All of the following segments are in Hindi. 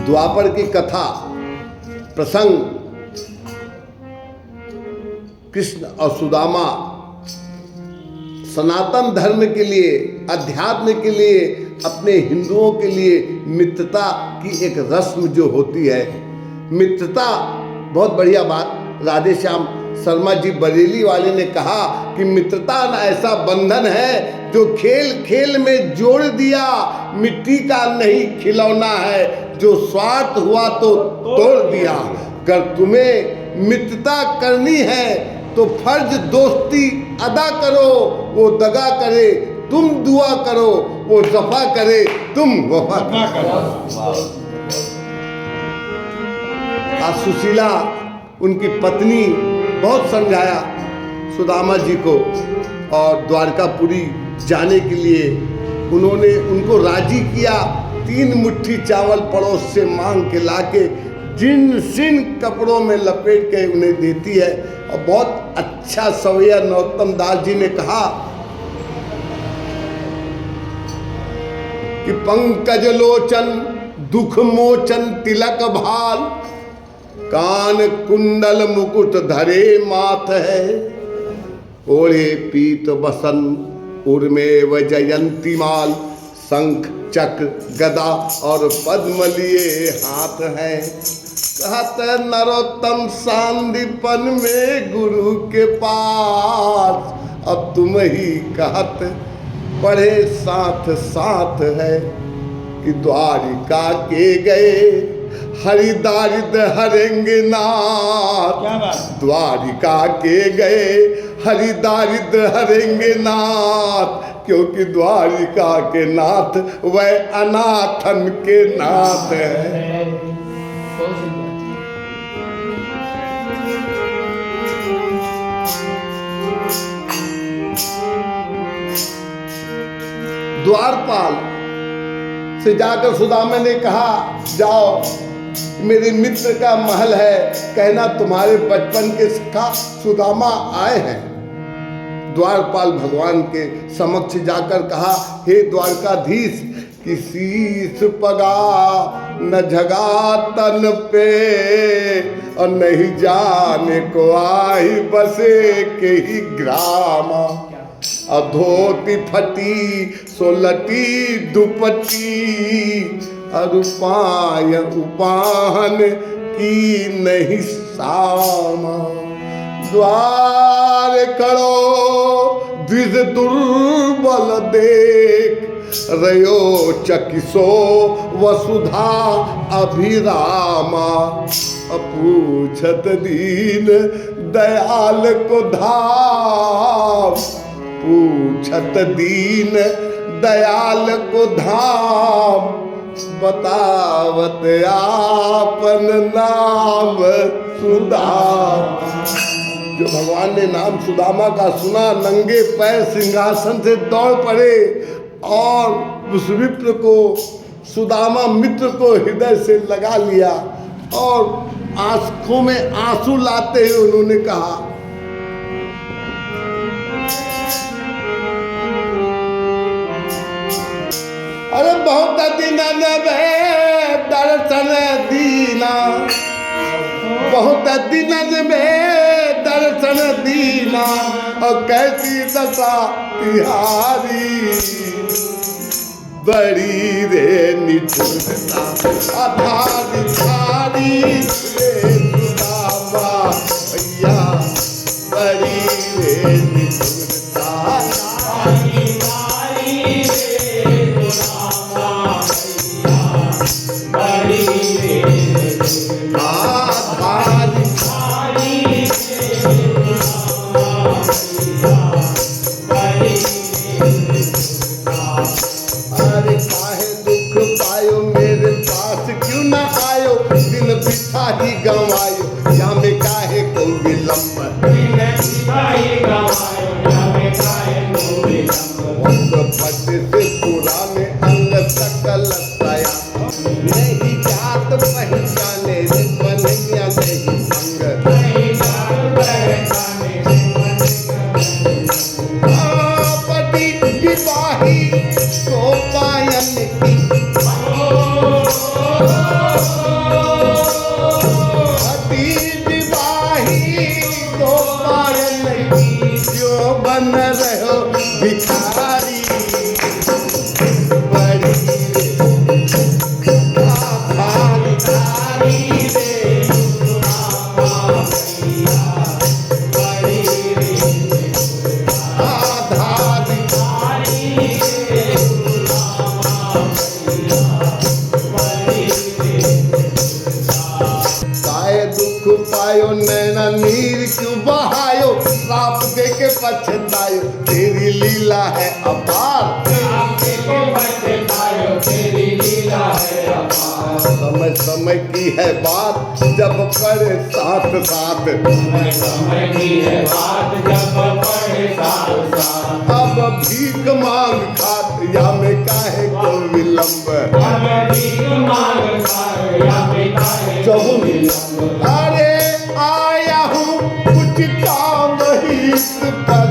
द्वापर की कथा प्रसंग कृष्ण और सुदामा सनातन धर्म के लिए, अध्यात्म के लिए, अपने हिंदुओं के लिए मित्रता की एक रस्म जो होती है, मित्रता बहुत बढ़िया बात। राधे श्याम शर्मा जी बरेली वाले ने कहा कि मित्रता न ऐसा बंधन है जो खेल खेल में जोड़ दिया, मिट्टी का नहीं खिलौना है जो स्वार्थ हुआ तो तोड़ दिया। अगर तुम्हें मित्रता करनी है तो फर्ज दोस्ती अदा करो, वो दगा करे तुम दुआ करो, वो जफा करे तुम वफा करो। आज सुशीला उनकी पत्नी बहुत समझाया सुदामा जी को, और द्वारकापुरी जाने के लिए उन्होंने उनको राजी किया। 3 मुट्ठी चावल पड़ोस से मांग के लाके जिन सिन कपड़ों में लपेट के उन्हें देती है। और बहुत अच्छा सवैया नरोत्तम दास जी ने कहा कि पंकज लोचन दुख मोचन तिलक भाल, कान कुंडल मुकुट धरे माथ है, ओढ़े पीत बसन उर्मे व जयंती माल, शंख चक्र गदा और पद्म लिए हाथ है। कहत नरोत्तम सांदीपन में गुरु के पास, अब तुम ही कहत पढ़े साथ साथ है, कि द्वारिका के गए हरिदारिद हरेंगे नाथ, द्वारिका के गए हरिदारिद हरेंगे नाथ, क्योंकि द्वारिका के नाथ वह अनाथन के नाथ है। द्वारपाल से जाकर सुदामा ने कहा, जाओ मेरे मित्र का महल है, कहना तुम्हारे बचपन के सखा सुदामा आए हैं। द्वारपाल भगवान के समक्ष जाकर कहा, हे द्वारकाधीश, किसी पगा न झगा तन पे, और नहीं जाने को आई बसे के ही ग्राम, अधोती फटी सोलटी दुपटी, अरुपाय उपाहन की नहीं सामा, द्वार करो द्विज दुर्बल देख, रयो चकिसो वसुधा अभिरामा, अपूछत दीन दयाल को धाम, पूछत दीन दयाल को धाम, बतावत आपन नाम सुदामा। जो भगवान ने नाम सुदामा का सुना, नंगे पैर सिंहासन से दौड़ पड़े और उस विप्र को, सुदामा मित्र को हृदय से लगा लिया, और आंखों में आंसू लाते हुए उन्होंने कहा, अरे बहुत दिन में दर्शन दीना, बहुत दिन में दर्शन दीना, और कैसी दशा तिहारी, बड़ी रे निठुरता अधारी धारी रे सुदामा भैया, बड़ी रे निठुरता अधारी धारी रे सुदामा भैया, बड़ी रे आधारी धारी रे सुदामा भैया, बड़ी रे अरे काहे दुख पायो मेरे पास क्यों ना आयो, दिन बिछा ही गंवायो या में काहे को विलंब, दिन बिछा ही गंवायो या में काहे को विलंब, पट से पुराने अंग सकल सया, नहीं जात पहचाने बनैया नहीं संग, नहीं जात पहचाने पति विवाही तो पायन की पछतायो तेरी लीला है अपार। जाके को पछतायो तेरी लीला है अपार। समय समय की है बात जब पड़े साथ साथ, समय समय की है बात जब पड़े साथ साथ। अब भीख मांग खात या में काहे को विलंब। अब भीख मांग खात या में काहे को विलंब। अरे आया हूँ कुछ काम हित पर,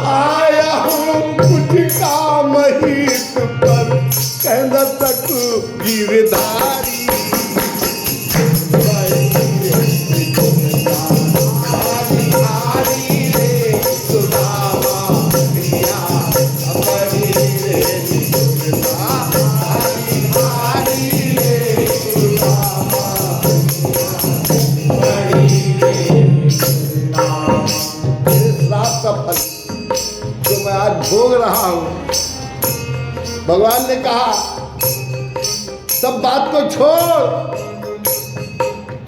आया हूँ कुछ काम हित पर, कहना तक गिरधारी। जो मैं आज भोग रहा हूं, भगवान ने कहा सब बात को छोड़,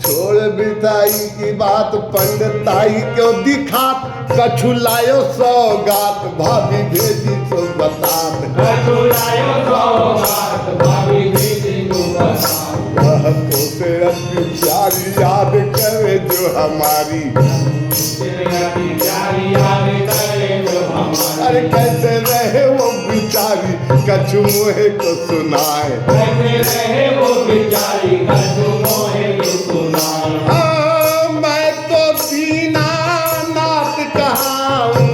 छोड़ बिताई की बात पंडिताई क्यों दिखात, कछु लायो सौगात भाभी भेजी तो बतात। कछु लायो सौगात भाभी भेजी तो बतात। वह तो से अपनी प्यारी याद करे जो हमारी, अरे कैसे रहे वो बिचारी कछु मोहे को सुनाए। कैसे रहे वो बिचारी कछु मोहे को सुनाए। मैं तो दीनानाथ कहाऊं,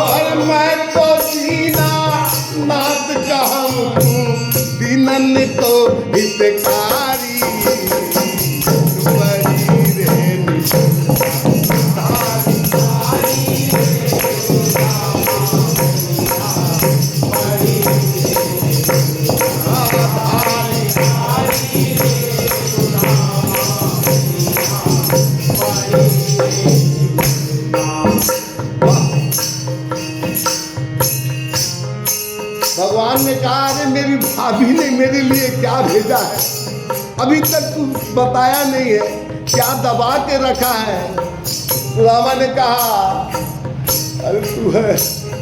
अरे मैं तो दीनानाथ कहाऊं, दीनन को हितकारी। भगवान ने कहा अरे मेरी भाभी ने मेरे लिए क्या भेजा है, अभी तक तू बताया नहीं है, क्या दबा के रखा है। रामा ने कहा अरे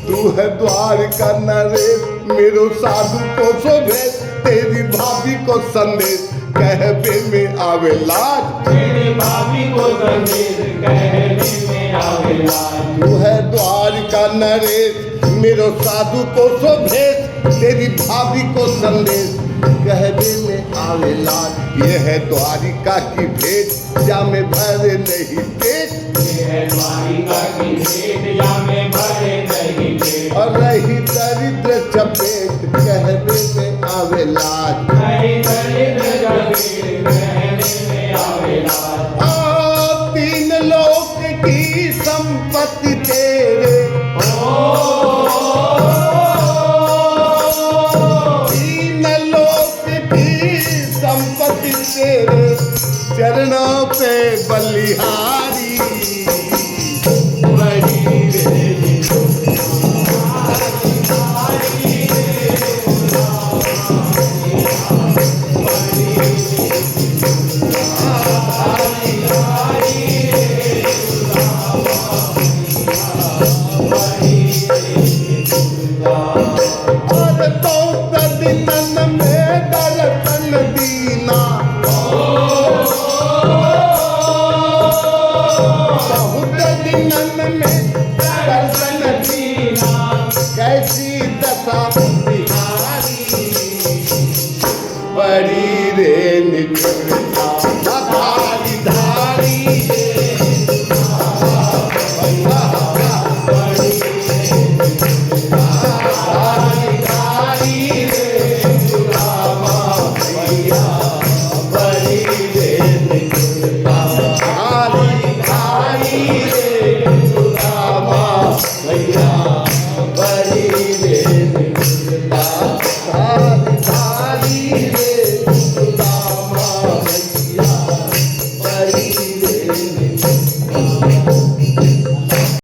तू है द्वारिका नरेश, मेरो साधु को शोभे, तेरी भाभी को संदेश कहबे में आवे लाज। तेरी भाभी को संदेश कहने में आवे लाज। तू है द्वारिका नरेश, मेरो साधु को शोभे, तेरी भाभी को संदेश कहबे में आवे लाज। ये है द्वारिका की भेंट जा में भरे नहीं पेट, ये है द्वारिका की भेंट या में भरे नहीं पेट। और रही दरिद्र चपेट कहबे में आवे लाज। रही दरिद्र चपेट कहने में आवे लाज। तीन लोक की संपत्ति तेरे, तीन लोक की संपत्ति तेरे चरणों पे बलिहारी। और तो दिनन में दर्शन दीना, बहुत दिनन में दर्शन दीना, कैसी दशा बिहारी। बड़ी रे निठुरता धारी धारी,